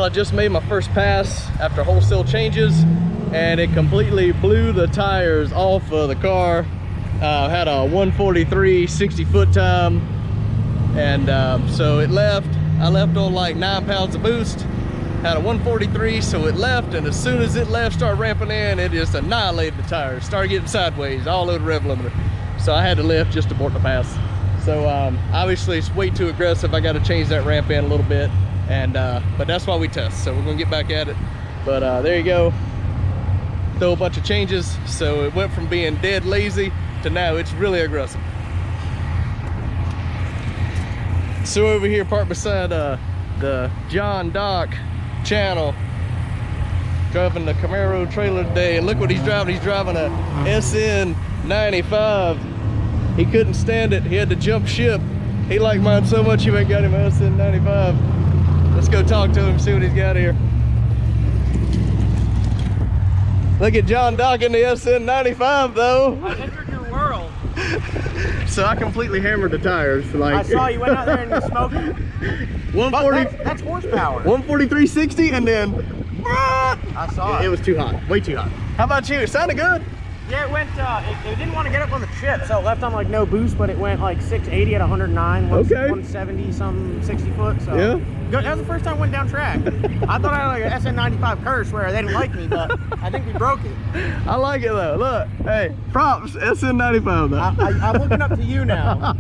I just made my first pass after wholesale changes, and it completely blew the tires off of the car. Had a 1:43 60-foot time, and so it left. I left on like 9 pounds of boost. Had a 1:43, so it left, and as soon as it left, started ramping in, it just annihilated the tires. Started getting sideways all over the rev limiter. So I had to lift just to abort the pass. So obviously it's way too aggressive. I got to change that ramp in a little bit, and but that's why we test. So we're gonna get back at it. But there you go. Throw a bunch of changes. So it went from being dead lazy to now it's really aggressive. So over here, parked beside the John Doc channel, driving the Camaro trailer today, and look what he's driving. He's driving a SN95. He couldn't stand it. He had to jump ship. He liked mine so much he went got him a SN95. Let's go talk to him, see what he's got here. Look at John Doc in the SN95 though. I entered your world. So I completely hammered the tires. Like, I saw you went out there and you smoked it. 140. That's horsepower. 143.60, and then I saw it. It was too hot, way too hot. How about you? It sounded good. Yeah, it went. It didn't want to get up on the chip, so it left on like no boost, but it went like 680 at 109, Okay. 170 some 60 foot. So Yeah. Good. That was the first time I went down track. I thought I had like an SN95 curse where they didn't like me, but I think we broke it. I like it though. Look, hey, props, SN95 though. I'm looking up to you now.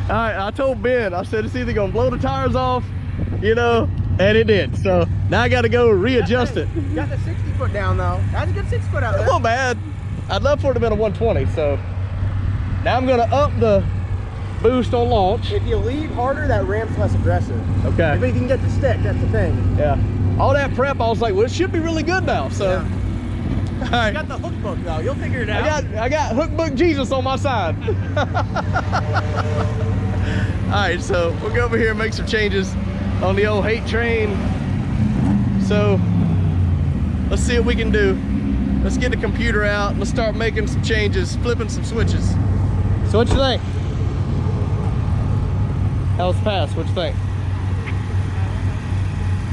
All right, I told Ben, I said it's either gonna blow the tires off, you know, and it did. So now I got to go readjust it. You got the 60 foot down though. That's a good 60 foot out there. Not bad. I'd love for it to have been a 120. So now I'm gonna up the boost on launch. If you lead harder, that ramp's less aggressive. Okay. If you can get the stick, that's the thing. Yeah. All that prep, I was like, well, it should be really good now. So, Yeah. all right. You got the hook book though. You'll figure it out. I got hook book Jesus on my side. All right, so we'll go over here and make some changes on the old hate train. So let's see what we can do. Let's get the computer out. Let's start making some changes, flipping some switches. So what you think? How was the pass? What you think?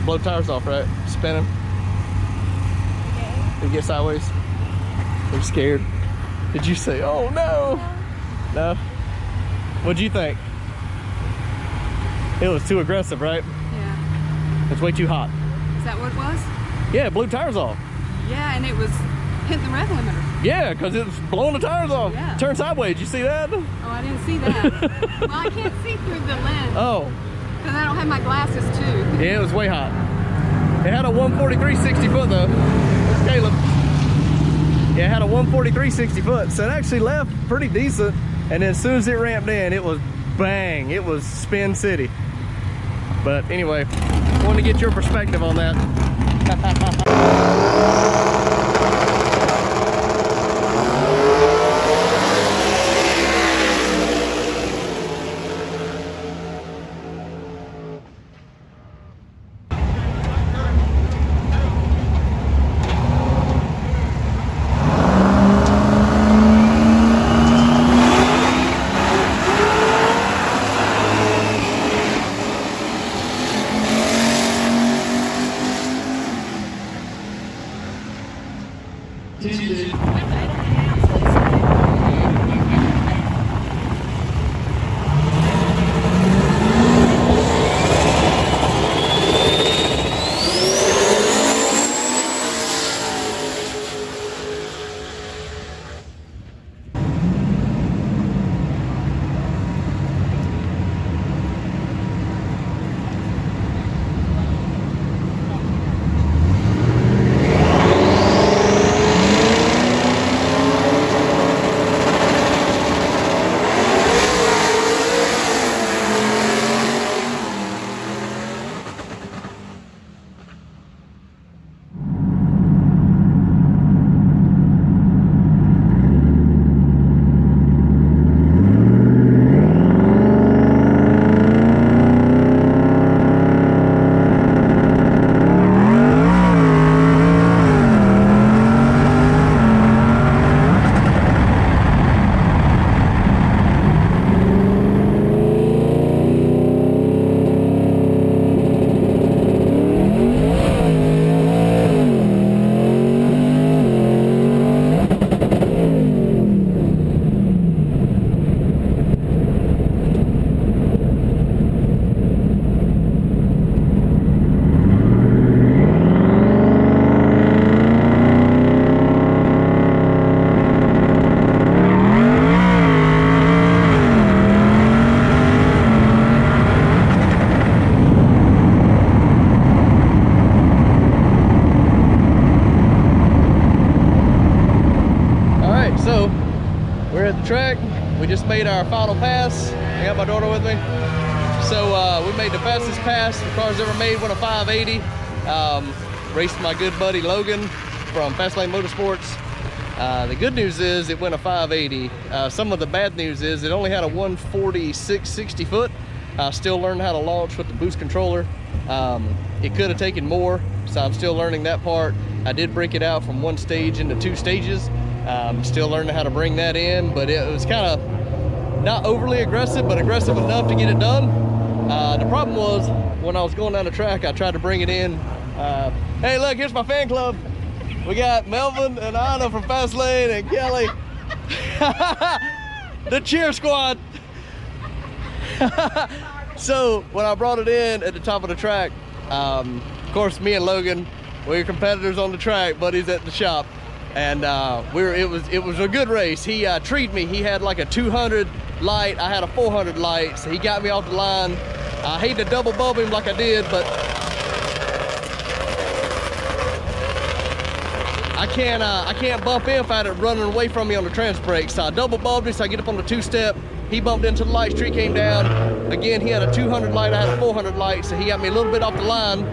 Blow tires off, right? Spinning. Did you get sideways? Are you scared? Did you say, oh no? No? What'd you think? It was too aggressive, right? Yeah. It's way too hot. Is that what it was? Yeah, it blew tires off. Yeah, and it was hitting the rev limiter. Yeah, because it's blowing the tires off. Yeah. Turn sideways, you see that? Oh, I didn't see that. Well, I can't see through the lens. Oh. Because I don't have my glasses too. Yeah, it was way hot. It had a 143 60 foot though. That's Caleb. Yeah, it had a 143 60 foot. So it actually left pretty decent. And then as soon as it ramped in, it was bang. It was Spin City. But anyway, I wanted to get your perspective on that. We're at the track. We just made our final pass. I got my daughter with me. So we made the fastest pass the car's ever made, went a 580. Raced my good buddy Logan from TTSaleen Motorsports. The good news is it went a 580. Some of the bad news is it only had a 146 60 foot. Still learning how to launch with the boost controller. It could have taken more, so I'm still learning that part. I did break it out from 1 stage into 2 stages. Still learning how to bring that in, but it was kind of not overly aggressive, but aggressive enough to get it done. The problem was when I was going down the track, I tried to bring it in. Hey, look, here's my fan club. We got Melvin and Anna from TTSaleen and Kelly. The cheer squad. So when I brought it in at the top of the track, of course, me and Logan, we were competitors on the track, buddies at the shop, and it was a good race. He treated me. He had like a 200 light, I had a 400 light, so he got me off the line. I hate to double bump him like I did, but I can't bump him if I had it running away from me on the trans brake. So I double bumped him, so I get up on the 2-step. He bumped into the light, tree came down. Again, he had a 200 light, I had a 400 light, so he got me a little bit off the line.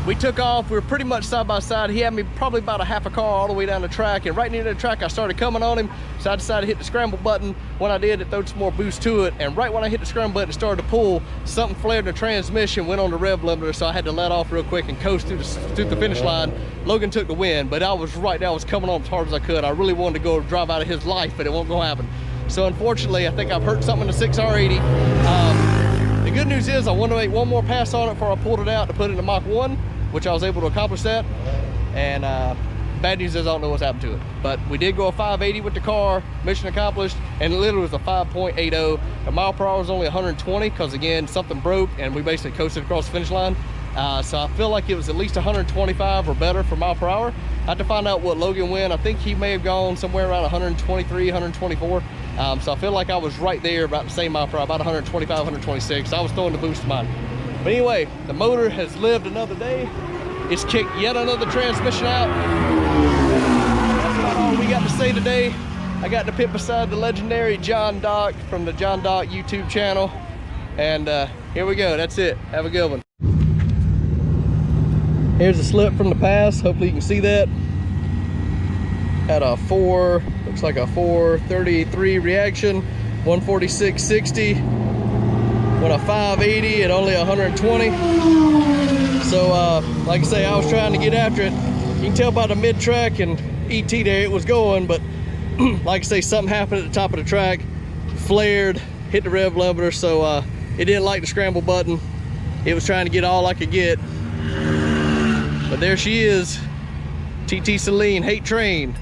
We took off, we were pretty much side by side. He had me probably about a half a car all the way down the track, and right near the track I started coming on him, so I decided to hit the scramble button. When I did, it throwed some more boost to it, and right when I hit the scramble button, it started to pull, something flared in the transmission, went on the rev limiter, so I had to let off real quick and coast through the finish line. Logan took the win, but I was right there, I was coming on as hard as I could. I really wanted to go drive out of his life, but it won't go happen. So unfortunately, I think I've hurt something in the 6R80. The good news is I wanted to make one more pass on it before I pulled it out to put it in the Mach 1, which I was able to accomplish that. And bad news is I don't know what's happened to it. But we did go a 580 with the car, mission accomplished, and it literally was a 5.80. The mile per hour was only 120 because again, something broke and we basically coasted across the finish line. So I feel like it was at least 125 or better for mile per hour. I had to find out what Logan went. I think he may have gone somewhere around 123, 124. So I feel like I was right there about the same mile per hour, about 125, 126. So I was throwing the boost to mine. But anyway, the motor has lived another day. It's kicked yet another transmission out. That's about all we got to say today. I got to pit beside the legendary John Doc from the John Doc YouTube channel. And here we go, that's it. Have a good one. Here's a slip from the pass. Hopefully you can see that. Had a looks like a 433 reaction, 146.60. Went a 580 at only 120. So like I say, I was trying to get after it. You can tell by the mid-track and ET there it was going, but like I say, something happened at the top of the track, flared, hit the rev limiter, so it didn't like the scramble button. It was trying to get all I could get. But there she is, TTSaleen Hate Train.